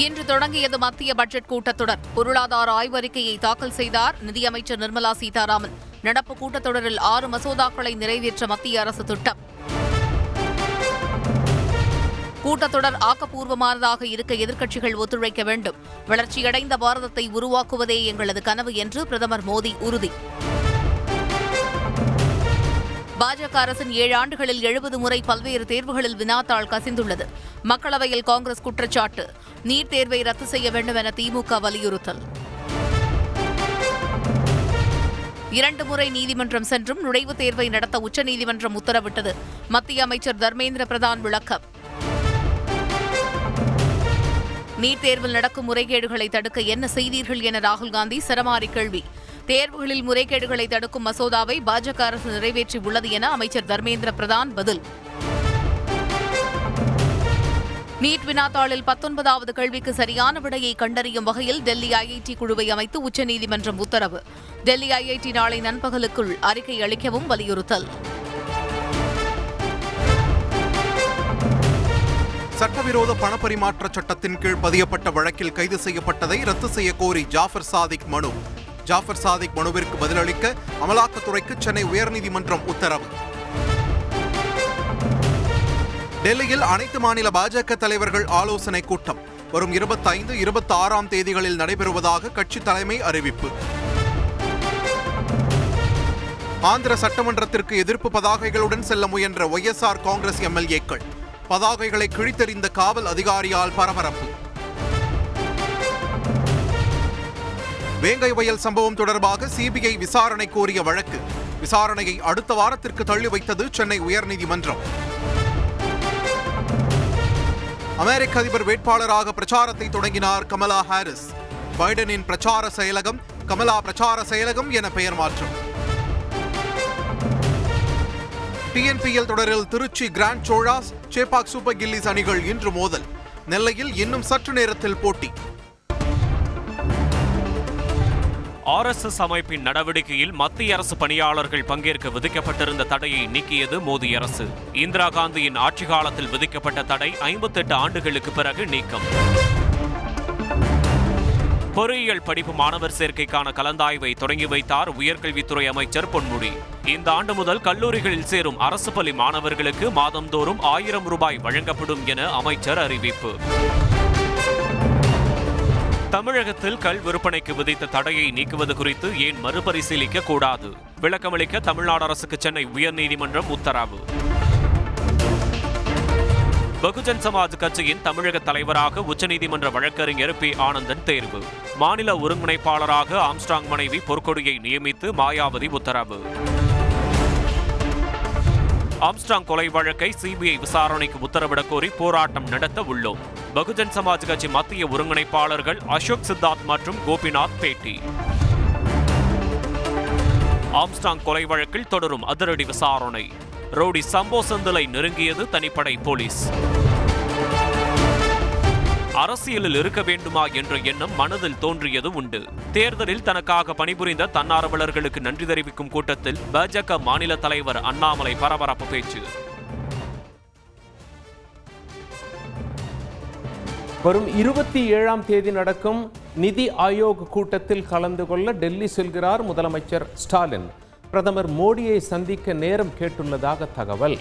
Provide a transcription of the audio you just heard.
இன்று தொடங்கியது மத்திய பட்ஜெட் கூட்டத்தொடர். பொருளாதார ஆய்வறிக்கையை தாக்கல் செய்தார் நிதியமைச்சர் நிர்மலா சீதாராமன். நடப்பு கூட்டத்தொடரில் 6 மசோதாக்களை நிறைவேற்ற மத்திய அரசு திட்டம். கூட்டத்தொடர் ஆக்கப்பூர்வமானதாக இருக்க எதிர்க்கட்சிகள் ஒத்துழைக்க வேண்டும். வளர்ச்சியடைந்த பாரதத்தை உருவாக்குவதே எங்களது கனவு என்று பிரதமர் மோடி உறுதி. பாஜக அரசின் 7 ஆண்டுகளில் 70 முறை பல்வேறு தேர்வுகளில் வினாத்தாள் கசிந்துள்ளது. மக்களவையில் காங்கிரஸ் குற்றச்சாட்டு. நீட் தேர்வை ரத்து செய்ய வேண்டும் என திமுக வலியுறுத்தல். 2 முறை நீதிமன்றம் சென்றும் நுழைவுத் தேர்வை நடத்த உச்சநீதிமன்றம் உத்தரவிட்டது. மத்திய அமைச்சர் தர்மேந்திர பிரதான் விளக்கம். நீட் தேர்வில் நடக்கும் முறைகேடுகளை தடுக்க என்ன செய்தீர்கள் என ராகுல்காந்தி சரமாரி கேள்வி. தேர்வுகளில் முறைகேடுகளை தடுக்கும் மசோதாவை பாஜக அரசு நிறைவேற்றியுள்ளது என அமைச்சர் தர்மேந்திர பிரதான் பதில். நீட் வினாத்தாளில் 19வது கேள்விக்கு சரியான விடையை கண்டறியும் வகையில் டெல்லி ஐஐடி குழுவை அமைத்து உச்சநீதிமன்றம் உத்தரவு. டெல்லி ஐஐடி நாளை நண்பகலுக்குள் அறிக்கை அளிக்கவும் வலியுறுத்தல். சட்டவிரோத பணப்பரிமாற்ற சட்டத்தின் கீழ் பதியப்பட்ட வழக்கில் கைது செய்யப்பட்டதை ரத்து செய்ய கோரி ஜாஃபர் சாதிக் மனு. ஜாஃபர் சாதிக் மனுவிற்கு பதிலளிக்க அமலாக்கத்துறைக்கு சென்னை உயர்நீதிமன்றம் உத்தரவு. டெல்லியில் அனைத்து மாநில பாஜக தலைவர்கள் ஆலோசனை கூட்டம் வரும் 25, 26ஆம் தேதிகளில் நடைபெறுவதாக கட்சி தலைமை அறிவிப்பு. ஆந்திர சட்டமன்றத்திற்கு எதிர்ப்பு பதாகைகளுடன் செல்ல முயன்ற ஒய்எஸ்ஆர் காங்கிரஸ் எம்எல்ஏக்கள். பதாகைகளை கிழித்தெறிந்த காவல் அதிகாரியால் பரபரப்பு. வேங்கை வயல் சம்பவம் தொடர்பாக சிபிஐ விசாரணை கோரிய வழக்கு விசாரணையை அடுத்த வாரத்திற்கு தள்ளி வைத்தது சென்னை உயர்நீதிமன்றம். அமெரிக்க அதிபர் வேட்பாளராக பிரச்சாரத்தை தொடங்கினார் கமலா ஹாரிஸ். பைடனின் பிரச்சார செயலகம் கமலா பிரச்சார செயலகம் என பெயர் மாற்றம். டிஎன்பிஎல் தொடரில் திருச்சி கிராண்ட் சோழாஸ், சேப்பாக் சூப்பர் கில்லிஸ் அணிகள் இன்று மோதல். நெல்லையில் இன்னும் சற்று நேரத்தில் போட்டி. ஆர்எஸ்எஸ் அமைப்பின் நடவடிக்கையில் மத்திய அரசு பணியாளர்கள் பங்கேற்க விதிக்கப்பட்டிருந்த தடையை நீக்கியது மோடி அரசு. இந்திரா காந்தியின் ஆட்சி காலத்தில் விதிக்கப்பட்ட தடை 58 ஆண்டுகளுக்கு பிறகு நீக்கம். பொறியியல் படிப்பு மாணவர் சேர்க்கைக்கான கலந்தாய்வை தொடங்கி வைத்தார் உயர்கல்வித்துறை அமைச்சர் பொன்முடி. இந்த ஆண்டு முதல் கல்லூரிகளில் சேரும் அரசு பள்ளி மாணவர்களுக்கு மாதந்தோறும் 1000 ரூபாய் வழங்கப்படும் என அமைச்சர் அறிவிப்பு. தமிழகத்தில் கள் விற்பனைக்கு விதித்த தடையை நீக்குவது குறித்து ஏன் மறுபரிசீலிக்க கூடாது? விளக்கமளிக்க தமிழ்நாடு அரசுக்கு சென்னை உயர்நீதிமன்றம் உத்தரவு. பகுஜன் சமாஜ் கட்சியின் தமிழக தலைவராக உச்சநீதிமன்ற வழக்கறிஞர் பி. ஆனந்தன் தேர்வு. மாநில ஒருங்கிணைப்பாளராக ஆம்ஸ்ட்ராங் மனைவி பொற்கொடியை நியமித்து மாயாவதி உத்தரவு. ஆம்ஸ்ட்ராங் கொலை வழக்கை சிபிஐ விசாரணைக்கு உத்தரவிடக் கோரி போராட்டம் நடத்த உள்ளோம். பகுஜன் சமாஜ் கட்சி மத்திய ஒருங்கிணைப்பாளர்கள் அசோக் சித்தார்த் மற்றும் கோபிநாத் பேட்டி. ஆம்ஸ்ட்ராங் கொலை வழக்கில் தொடரும் அதிரடி விசாரணை. ரோடி சம்போ செந்திலை நெருங்கியது தனிப்படை போலீஸ். அரசியலில் இருக்க வேண்டுமா என்ற எண்ணம் மனதில் தோன்றியது உண்டு. தேர்தலில் தனக்காக பணிபுரிந்த தன்னார்வலர்களுக்கு நன்றி தெரிவிக்கும் கூட்டத்தில் பாஜக மாநில தலைவர் அண்ணாமலை பரபரப்பு பேச்சு. வரும் 27ஆம் தேதி நடக்கும் நிதி ஆயோக் கூட்டத்தில் கலந்து கொள்ள டெல்லி செல்கிறார் முதலமைச்சர் ஸ்டாலின். பிரதமர் மோடியை சந்திக்க நேரம் கேட்டுள்ளதாக தகவல்.